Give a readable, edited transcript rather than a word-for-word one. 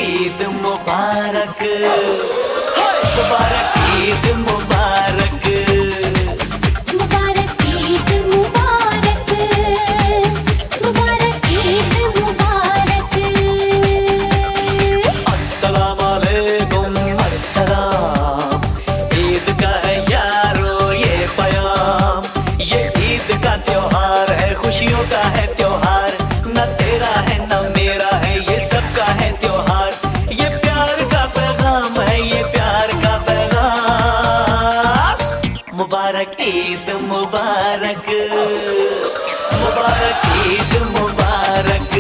ईद मुबारक, मुबारक ईद मुबारक, मुबारक ईद मुबारक, मुबारक ईद मुबारक। अस्सलाम वालेकुम अस्सलाम। ईद का है यारो ये पैगाम, ये ईद का त्योहार है, खुशियों का है त्योहार। न तेरा है न मेरा है, ये सबका है त्योहार। ये प्यार का पैगाम है, ये प्यार का पैगाम। मुबारक ईद मुबारक, मुबारक ईद मुबारक।